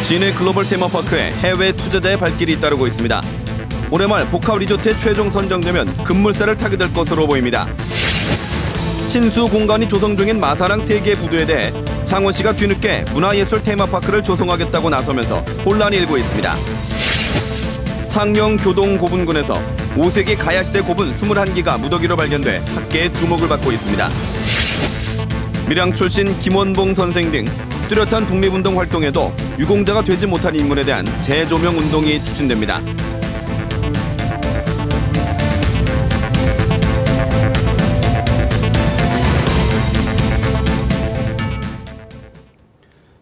진해 글로벌 테마파크에 해외 투자자의 발길이 잇따르고 있습니다. 올해 말 복합 리조트에 최종 선정되면 급물살을 타게 될 것으로 보입니다. 친수 공간이 조성 중인 마사랑 3개 부두에 대해 창원시가 뒤늦게 문화예술 테마파크를 조성하겠다고 나서면서 혼란이 일고 있습니다. 창녕 교동고분군에서 5세기 가야시대 고분 21기가 무더기로 발견돼 학계의 주목을 받고 있습니다. 밀양 출신 김원봉 선생 등 뚜렷한 독립운동 활동에도 유공자가 되지 못한 인물에 대한 재조명 운동이 추진됩니다.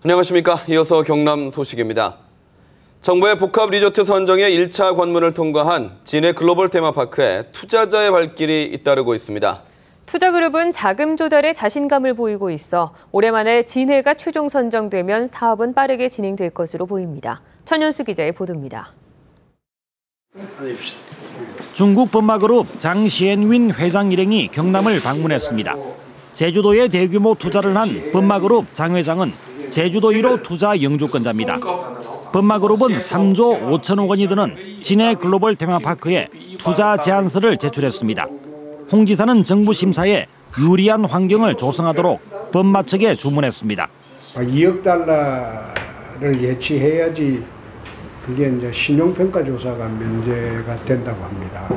안녕하십니까. 이어서 경남 소식입니다. 정부의 복합 리조트 선정에 1차 관문을 통과한 진해 글로벌 테마파크에 투자자의 발길이 잇따르고 있습니다. 투자그룹은 자금 조달에 자신감을 보이고 있어 올해 만에 진해가 최종 선정되면 사업은 빠르게 진행될 것으로 보입니다. 천연수 기자의 보도입니다. 중국 범마그룹 장시엔윈 회장 일행이 경남을 방문했습니다. 제주도에 대규모 투자를 한 범마그룹 장 회장은 제주도 1호 투자 영주권자입니다. 범마그룹은 3조 5천억 원이 드는 진해 글로벌 테마파크에 투자 제안서를 제출했습니다. 홍 지사는 정부 심사에 유리한 환경을 조성하도록 범마 측에 주문했습니다. 2억 달러를 예치해야지 그게 이제 신용평가 조사가 면제가 된다고 합니다.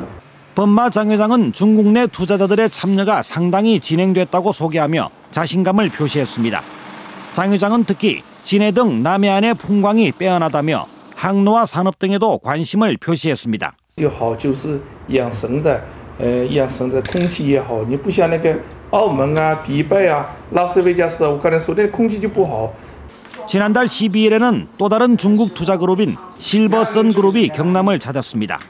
범마 장 회장은 중국 내 투자자들의 참여가 상당히 진행됐다고 소개하며 자신감을 표시했습니다. 장 회장은 특히 진해 등 남해안의 풍광이 빼어나다며 항로와 산업 등에도 관심을 표시했습니다. 养生的空气也好，你不像那个澳门啊、迪拜啊、拉斯维加斯啊，我刚才说的空气就不好。 지난달 12일에는 또 다른 중국 투자 그룹인 실버선 그룹이 경남을 찾았습니다.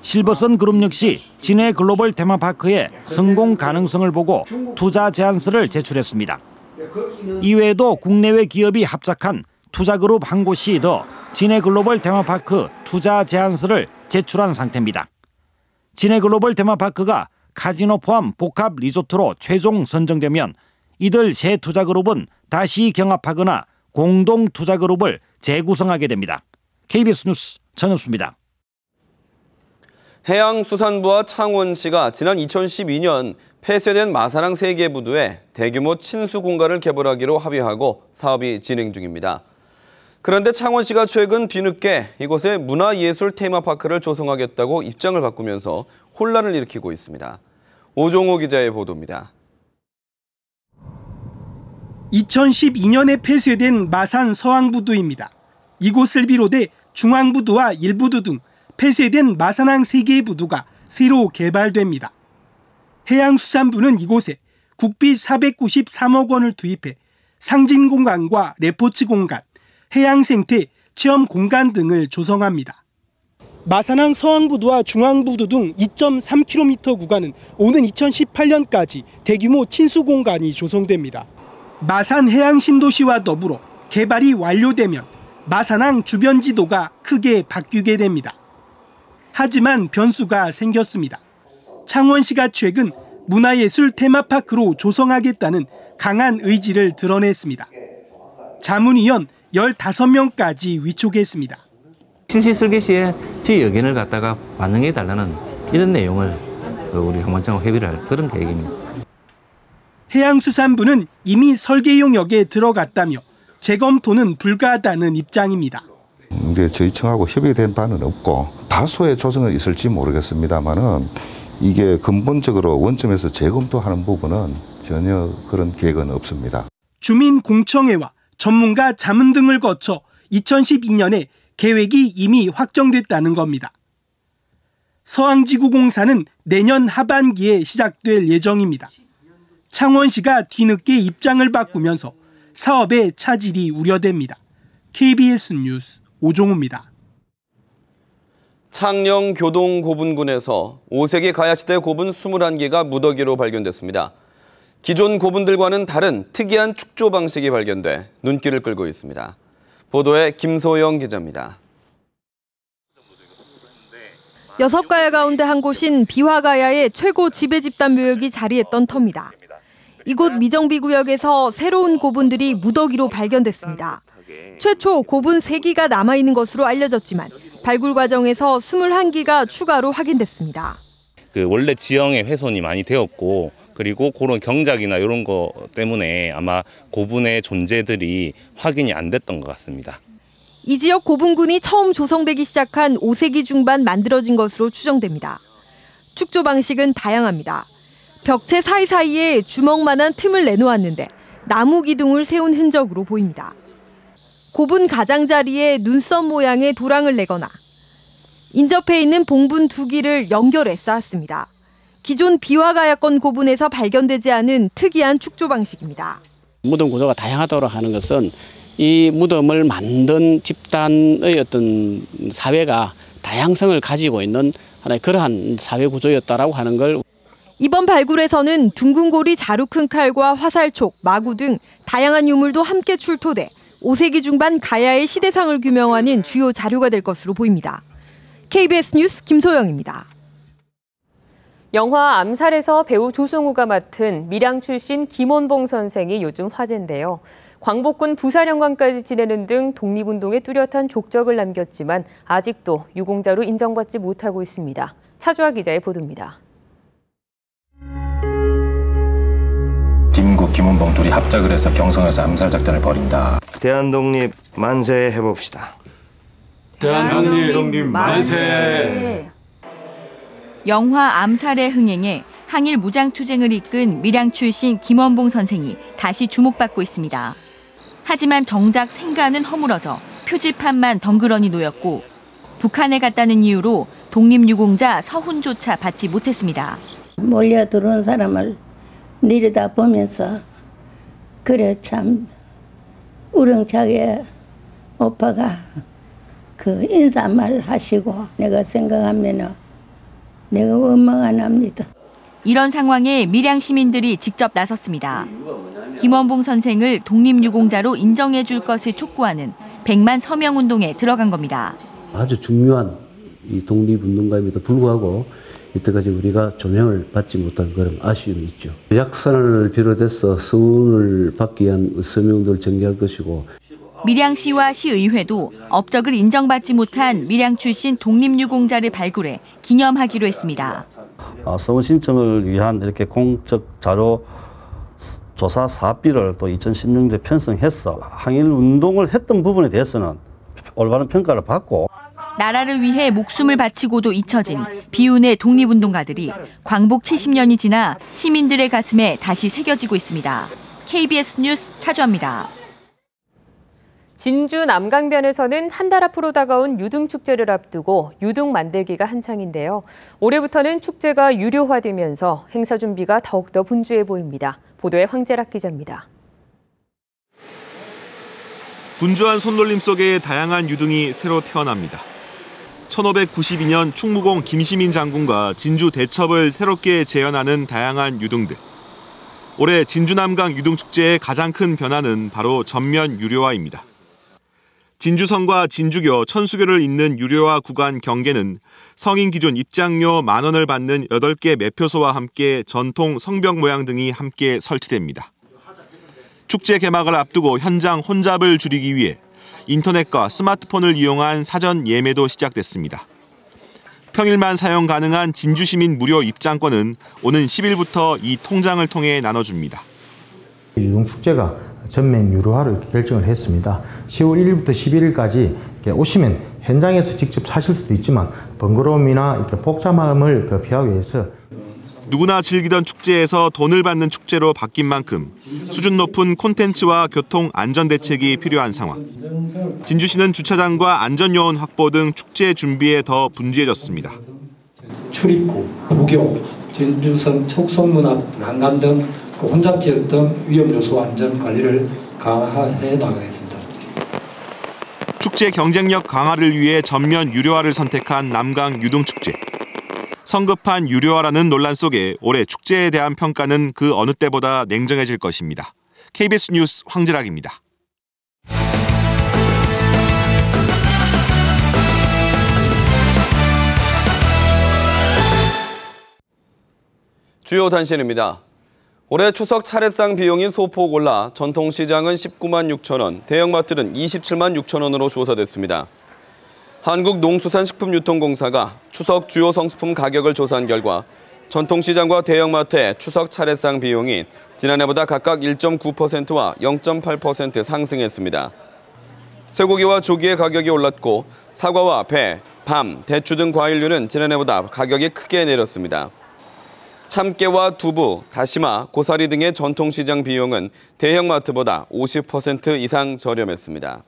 실버선 그룹 역시 진해 글로벌 테마파크의 성공 가능성을 보고 투자 제안서를 제출했습니다. 이외에도 국내외 기업이 합작한 투자 그룹 한 곳이 더 진해 글로벌 테마파크 투자 제안서를 제출한 상태입니다. 진해 글로벌 테마파크가 카지노 포함 복합 리조트로 최종 선정되면 이들 세 투자그룹은 다시 경합하거나 공동 투자그룹을 재구성하게 됩니다. KBS 뉴스 전현수입니다. 해양수산부와 창원시가 지난 2012년 폐쇄된 마사랑 3개 부두에 대규모 친수 공간을 개발하기로 합의하고 사업이 진행 중입니다. 그런데 창원시가 최근 뒤늦게 이곳에 문화예술 테마파크를 조성하겠다고 입장을 바꾸면서 혼란을 일으키고 있습니다. 오종호 기자의 보도입니다. 2012년에 폐쇄된 마산 서항부두입니다. 이곳을 비롯해 중앙부두와 일부두 등 폐쇄된 마산항 3개의 부두가 새로 개발됩니다. 해양수산부는 이곳에 국비 493억 원을 투입해 상진공간과 레포츠 공간, 해양생태 체험 공간 등을 조성합니다. 마산항 서항부두와 중앙부두 등 2.3km 구간은 오는 2018년까지 대규모 친수 공간이 조성됩니다. 마산 해양신도시와 더불어 개발이 완료되면 마산항 주변 지도가 크게 바뀌게 됩니다. 하지만 변수가 생겼습니다. 창원시가 최근 문화예술 테마파크로 조성하겠다는 강한 의지를 드러냈습니다. 자문위원 15명까지 위촉했습니다. 실시 설계 시에 제 의견을 갖다가 반영해달라는 이런 내용을 우리 항만청과 협의를 할 그런 계획입니다. 해양수산부는 이미 설계 용역에 들어갔다며 재검토는 불가하다는 입장입니다. 이제 저희 청하고 협의된 바는 없고 다소의 조정은 있을지 모르겠습니다만은 이게 근본적으로 원점에서 재검토하는 부분은 전혀 그런 계획은 없습니다. 주민공청회와 전문가 자문 등을 거쳐 2012년에 계획이 이미 확정됐다는 겁니다. 서항지구공사는 내년 하반기에 시작될 예정입니다. 창원시가 뒤늦게 입장을 바꾸면서 사업의 차질이 우려됩니다. KBS 뉴스 오종우입니다. 창녕 교동고분군에서 5세기 가야시대 고분 21개가 무더기로 발견됐습니다. 기존 고분들과는 다른 특이한 축조 방식이 발견돼 눈길을 끌고 있습니다. 보도에 김소영 기자입니다. 6가야 가운데 한 곳인 비화가야의 최고 지배 집단 묘역이 자리했던 터입니다. 이곳 미정비 구역에서 새로운 고분들이 무더기로 발견됐습니다. 최초 고분 3기가 남아있는 것으로 알려졌지만 발굴 과정에서 21기가 추가로 확인됐습니다. 원래 지형의 훼손이 많이 되었고 그리고 그런 경작이나 이런 거 때문에 아마 고분의 존재들이 확인이 안 됐던 것 같습니다. 이 지역 고분군이 처음 조성되기 시작한 5세기 중반 만들어진 것으로 추정됩니다. 축조 방식은 다양합니다. 벽체 사이사이에 주먹만한 틈을 내놓았는데 나무 기둥을 세운 흔적으로 보입니다. 고분 가장자리에 눈썹 모양의 도랑을 내거나 인접해 있는 봉분 2기를 연결해 쌓았습니다. 기존 비화가야권 고분에서 발견되지 않은 특이한 축조 방식입니다. 무덤 구조가 다양하도록 하는 것은 이 무덤을 만든 집단의 어떤 사회가 다양성을 가지고 있는 하나의 그러한 사회 구조였다라고 하는 걸. 이번 발굴에서는 둥근 고리 자루 큰 칼과 화살촉, 마구 등 다양한 유물도 함께 출토돼 5세기 중반 가야의 시대상을 규명하는 주요 자료가 될 것으로 보입니다. KBS 뉴스 김소영입니다. 영화 암살에서 배우 조승우가 맡은 밀양 출신 김원봉 선생이 요즘 화제인데요. 광복군 부사령관까지 지내는 등 독립운동에 뚜렷한 족적을 남겼지만 아직도 유공자로 인정받지 못하고 있습니다. 차주아 기자의 보도입니다. 김국, 김원봉 둘이 합작을 해서 경성에서 암살 작전을 벌인다. 대한독립 만세 해봅시다. 대한독립 만세. 영화 암살의 흥행에 항일 무장투쟁을 이끈 밀양 출신 김원봉 선생이 다시 주목받고 있습니다. 하지만 정작 생가는 허물어져 표지판만 덩그러니 놓였고 북한에 갔다는 이유로 독립유공자 서훈조차 받지 못했습니다. 몰려 들어온 사람을 내려다보면서 그래 참 우렁차게 오빠가 그 인사말 하시고 내가 생각하면 내가 원망 합니다. 이런 상황에 밀양 시민들이 직접 나섰습니다. 김원봉 선생을 독립유공자로 인정해 줄 것을 촉구하는 100만 서명 운동에 들어간 겁니다. 아주 중요한 이 독립운동가임에도 불구하고 이때까지 우리가 조명을 받지 못한 그런 아쉬움이 있죠. 약산을 비롯해서 서운을 받기 위한 서명들을 전개할 것이고. 밀양시와 시의회도 업적을 인정받지 못한 밀양 출신 독립유공자를 발굴해 기념하기로 했습니다. 서원 신청을 위한 이렇게 공적 자료 조사 사업비를 또 2016년에 편성해서 항일 운동을 했던 부분에 대해서는 올바른 평가를 받고. 나라를 위해 목숨을 바치고도 잊혀진 비운의 독립운동가들이 광복 70년이 지나 시민들의 가슴에 다시 새겨지고 있습니다. KBS 뉴스 차주아입니다. 진주 남강변에서는 한 달 앞으로 다가온 유등축제를 앞두고 유등 만들기가 한창인데요. 올해부터는 축제가 유료화되면서 행사 준비가 더욱더 분주해 보입니다. 보도에 황재락 기자입니다. 분주한 손놀림 속에 다양한 유등이 새로 태어납니다. 1592년 충무공 김시민 장군과 진주 대첩을 새롭게 재현하는 다양한 유등들. 올해 진주 남강 유등축제의 가장 큰 변화는 바로 전면 유료화입니다. 진주성과 진주교, 천수교를 잇는 유료화 구간 경계는 성인 기준 입장료 10,000원을 받는 8개 매표소와 함께 전통 성벽 모양 등이 함께 설치됩니다. 축제 개막을 앞두고 현장 혼잡을 줄이기 위해 인터넷과 스마트폰을 이용한 사전 예매도 시작됐습니다. 평일만 사용 가능한 진주시민 무료 입장권은 오는 10일부터 이 통장을 통해 나눠줍니다. 유등축제가 전면 유료화로 이렇게 결정을 했습니다. 10월 1일부터 11일까지 이렇게 오시면 현장에서 직접 사실 수도 있지만 번거로움이나 이렇게 복잡함을 피하기 위해서 누구나 즐기던 축제에서 돈을 받는 축제로 바뀐 만큼 수준 높은 콘텐츠와 교통 안전 대책이 필요한 상황. 진주시는 주차장과 안전요원 확보 등 축제 준비에 더 분주해졌습니다. 출입구, 부교, 진주성 촉성문 앞 난간 등 혼잡 지역 등 위험 요소 안전 관리를 강화해 나가겠습니다. 축제 경쟁력 강화를 위해 전면 유료화를 선택한 남강 유등축제. 성급한 유료화라는 논란 속에 올해 축제에 대한 평가는 그 어느 때보다 냉정해질 것입니다. KBS 뉴스 황재락입니다. 주요 단신입니다. 올해 추석 차례상 비용이 소폭 올라 전통시장은 19만 6천 원, 대형마트는 27만 6천 원으로 조사됐습니다. 한국농수산식품유통공사가 추석 주요 성수품 가격을 조사한 결과 전통시장과 대형마트의 추석 차례상 비용이 지난해보다 각각 1.9%와 0.8% 상승했습니다. 쇠고기와 조기의 가격이 올랐고 사과와 배, 밤, 대추 등 과일류는 지난해보다 가격이 크게 내렸습니다. 참깨와 두부, 다시마, 고사리 등의 전통시장 비용은 대형마트보다 50% 이상 저렴했습니다.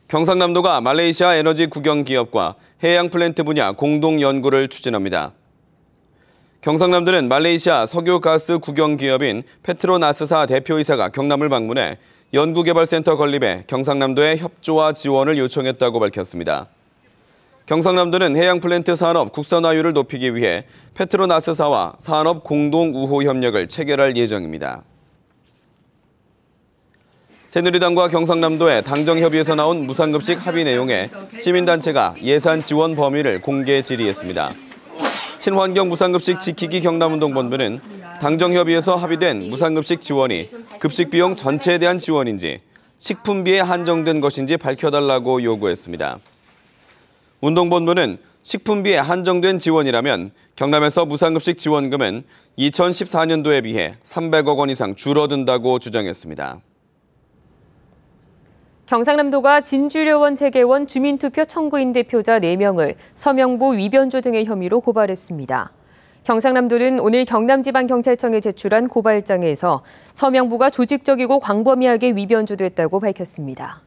경상남도가 말레이시아 에너지 국영기업과 해양 플랜트 분야 공동 연구를 추진합니다. 경상남도는 말레이시아 석유가스 국영기업인 페트로나스사 대표이사가 경남을 방문해 연구개발센터 건립에 경상남도의 협조와 지원을 요청했다고 밝혔습니다. 경상남도는 해양 플랜트 산업 국산화율을 높이기 위해 페트로나스사와 산업 공동 우호 협력을 체결할 예정입니다. 새누리당과 경상남도의 당정협의에서 나온 무상급식 합의 내용에 시민단체가 예산 지원 범위를 공개 질의했습니다. 친환경 무상급식 지키기 경남운동본부는 당정협의에서 합의된 무상급식 지원이 급식비용 전체에 대한 지원인지 식품비에 한정된 것인지 밝혀달라고 요구했습니다. 운동본부는 식품비에 한정된 지원이라면 경남에서 무상급식 지원금은 2014년도에 비해 300억 원 이상 줄어든다고 주장했습니다. 경상남도가 진주려원 재개원 주민투표 청구인 대표자 4명을 서명부 위변조 등의 혐의로 고발했습니다. 경상남도는 오늘 경남지방경찰청에 제출한 고발장에서 서명부가 조직적이고 광범위하게 위변조됐다고 밝혔습니다.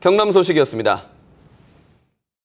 경남 소식이었습니다.